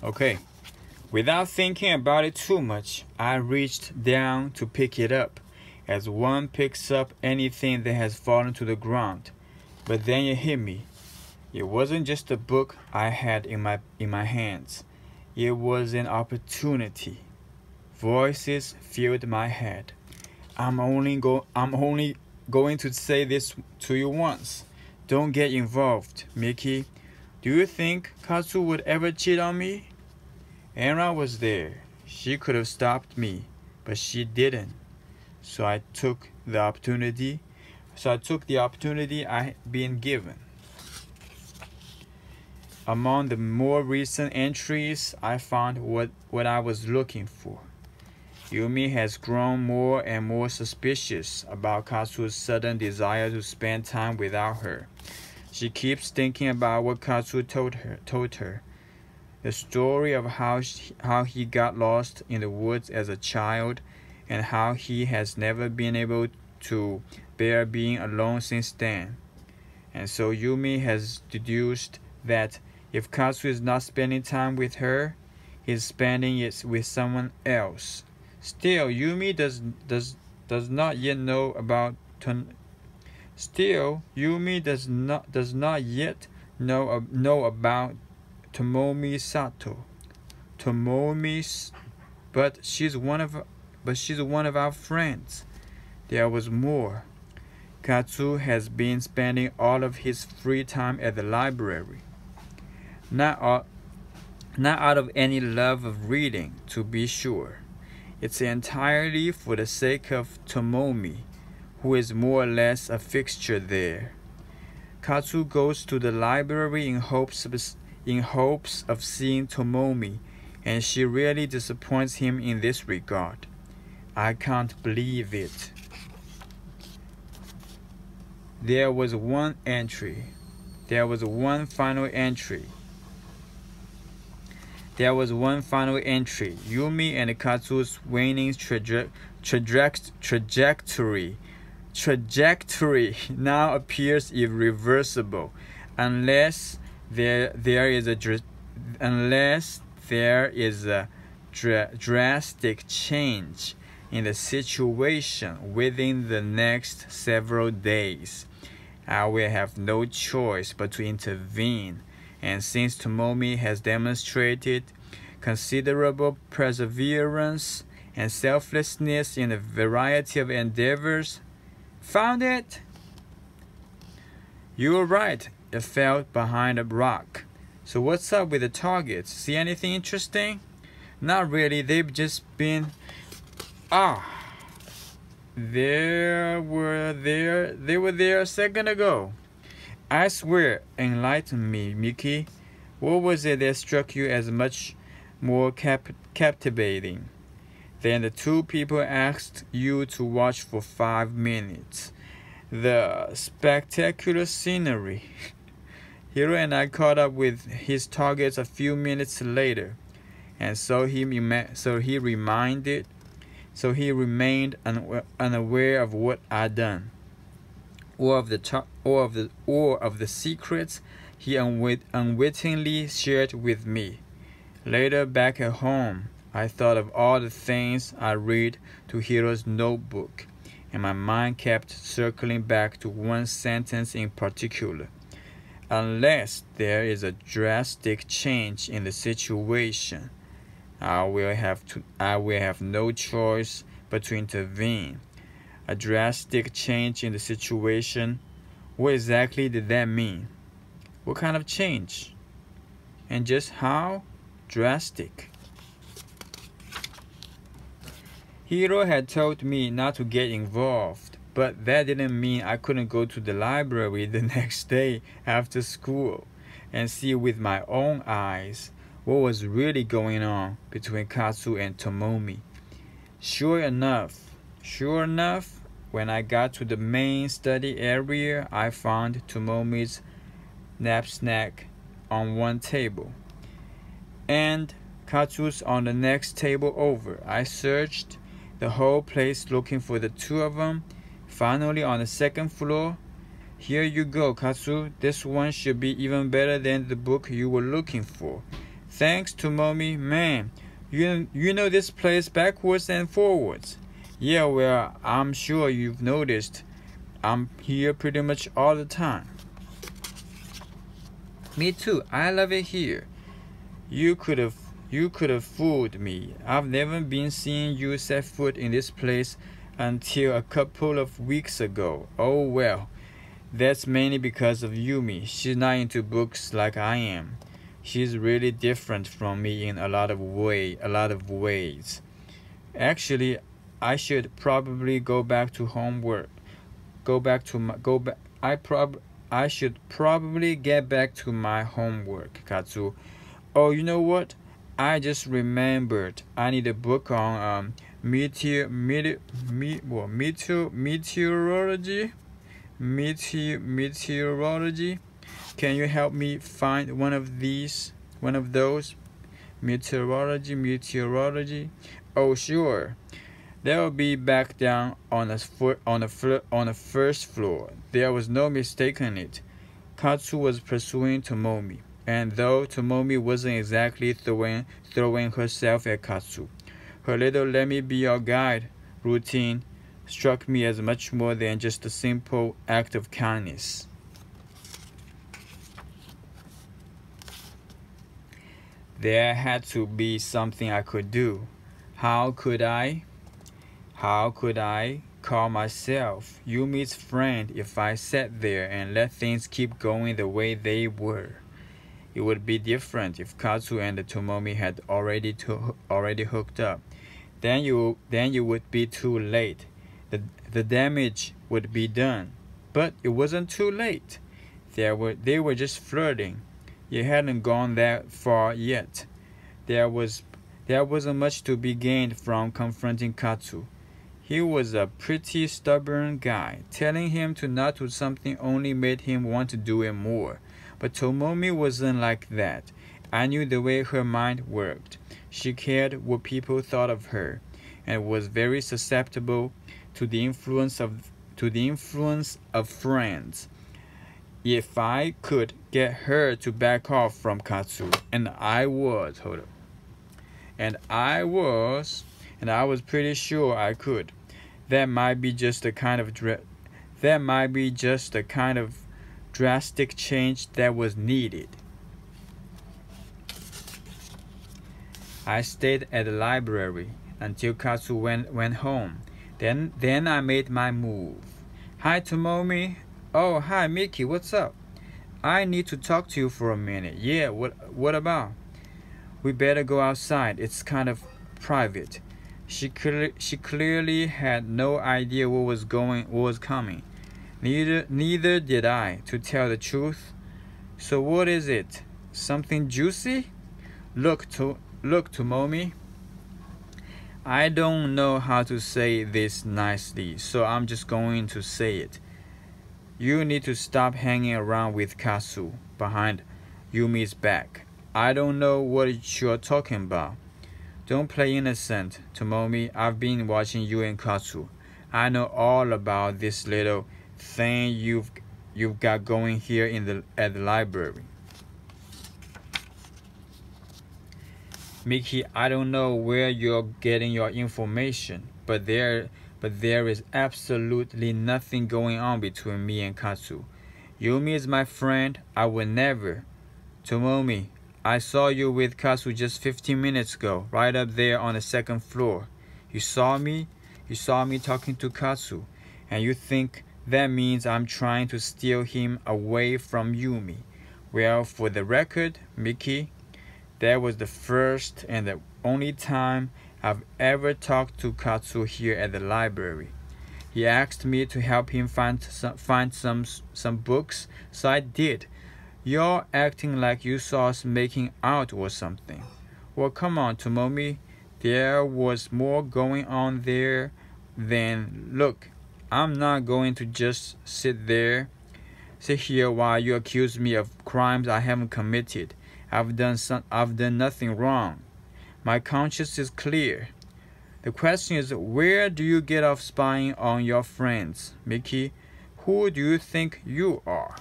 Okay. Without thinking about it too much, I reached down to pick it up, as one picks up anything that has fallen to the ground. But then it hit me. It wasn't just a book I had in my hands. It was an opportunity. Voices filled my head. I'm only going to say this to you once. Don't get involved, Miki. Do you think Katsu would ever cheat on me? Anna was there. She could have stopped me, but she didn't. So I took the opportunity I had been given. Among the more recent entries, I found what I was looking for. Yumi has grown more and more suspicious about Katsu's sudden desire to spend time without her. She keeps thinking about what Katsu told her. The story of how he got lost in the woods as a child and how he has never been able to bear being alone since then. And so Yumi has deduced that if Katsu is not spending time with her, he's spending it with someone else. Still, Yumi does not yet know about Tomomi Sato. But she's one of our friends. There was more. Katsu has been spending all of his free time at the library. Not out of any love of reading, to be sure. It's entirely for the sake of Tomomi, who is more or less a fixture there. Katsu goes to the library in hopes of seeing Tomomi, and she really disappoints him in this regard. I can't believe it. There was one final entry. Yumi and Katsu's waning trajectory now appears irreversible, unless there is a drastic change in the situation within the next several days. I will have no choice but to intervene, and since Tomomi has demonstrated considerable perseverance and selflessness in a variety of endeavors, found it? You were right. It fell behind a rock. So what's up with the targets? See anything interesting? Not really. They've just been... They were there a second ago. I swear, enlighten me, Miki. What was it that struck you as much more captivating than the two people asked you to watch for 5 minutes? The spectacular scenery. Hiro and I caught up with his targets a few minutes later, and so he remained unaware of what I'd done, or of the secrets he unwittingly shared with me. Later, back at home, I thought of all the things I read to Hiro's notebook, and my mind kept circling back to one sentence in particular. Unless there is a drastic change in the situation, I will have no choice but to intervene. A drastic change in the situation? What exactly did that mean? What kind of change? And just how drastic? Hiro had told me not to get involved, but that didn't mean I couldn't go to the library the next day after school and see with my own eyes what was really going on between Katsu and Tomomi. Sure enough, when I got to the main study area, I found Tomomi's knapsack on one table and Katsu's on the next table over. I searched the whole place looking for the two of them. Finally, on the second floor, here you go, Katsu. This one should be even better than the book you were looking for. Thanks, Tomomi. Man, you know this place backwards and forwards. Yeah, well, I'm sure you've noticed. I'm here pretty much all the time. Me too. I love it here. You could have fooled me. I've never been seeing you set foot in this place until a couple of weeks ago. Oh well, that's mainly because of Yumi. She's not into books like I am. She's really different from me in a lot of ways. Actually, I should probably go back to homework. I should probably get back to my homework, Katsu. Oh, you know what? I just remembered I need a book on meteorology. Meteorology. Can you help me find one of those? Meteorology. Oh, sure. They'll be back down on the first floor. There was no mistaking it. Katsu was pursuing Tomomi, and though Tomomi wasn't exactly throwing herself at Katsu, her little "let me be your guide" routine struck me as much more than just a simple act of kindness. There had to be something I could do. How could I call myself Yumi's friend if I sat there and let things keep going the way they were? It would be different if Katsu and Tomomi had already hooked up. Then you would be too late. The damage would be done. But it wasn't too late. They were just flirting. It hadn't gone that far yet. There wasn't much to be gained from confronting Katsu. He was a pretty stubborn guy. Telling him to not do something only made him want to do it more. But Tomomi wasn't like that. I knew the way her mind worked. She cared what people thought of her, and was very susceptible to the influence of friends. If I could get her to back off from Katsu, and I was pretty sure I could. That might be just the kind of drastic change that was needed. I stayed at the library until Katsu went home. Then I made my move. Hi, Tomomi. Oh, hi, Miki. What's up? I need to talk to you for a minute. Yeah, what about? We better go outside. It's kind of private. She clearly had no idea what was coming. Neither did I, to tell the truth. So what is it? Something juicy? Look, Tomomi. I don't know how to say this nicely, so I'm just going to say it. You need to stop hanging around with Katsu behind Yumi's back. I don't know what you're talking about. Don't play innocent, Tomomi. I've been watching you and Katsu. I know all about this little thing you've got going here at the library. Miki, I don't know where you're getting your information, but there is absolutely nothing going on between me and Katsu. Yumi is my friend. I would never. Tomomi, I saw you with Katsu just 15 minutes ago, right up there on the second floor. You saw me talking to Katsu, and you think that means I'm trying to steal him away from Yumi. Well, for the record, Miki, that was the first and the only time I've ever talked to Katsu here at the library. He asked me to help him find some books, so I did. You're acting like you saw us making out or something. Well, come on, Tomomi. There was more going on there than... Look, I'm not going to just sit here while you accuse me of crimes I haven't committed. I've done nothing wrong. My conscience is clear. The question is, where do you get off spying on your friends, Miki? Who do you think you are?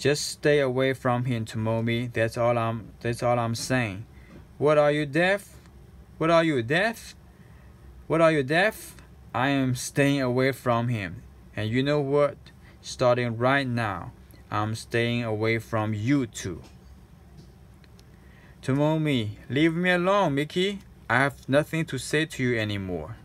Just stay away from him, Tomomi. That's all I'm saying. What are you, deaf? What are you, deaf? What are you, deaf? I am staying away from him. And you know what? Starting right now, I'm staying away from you too. Tomomi, leave me alone, Miki. I have nothing to say to you anymore.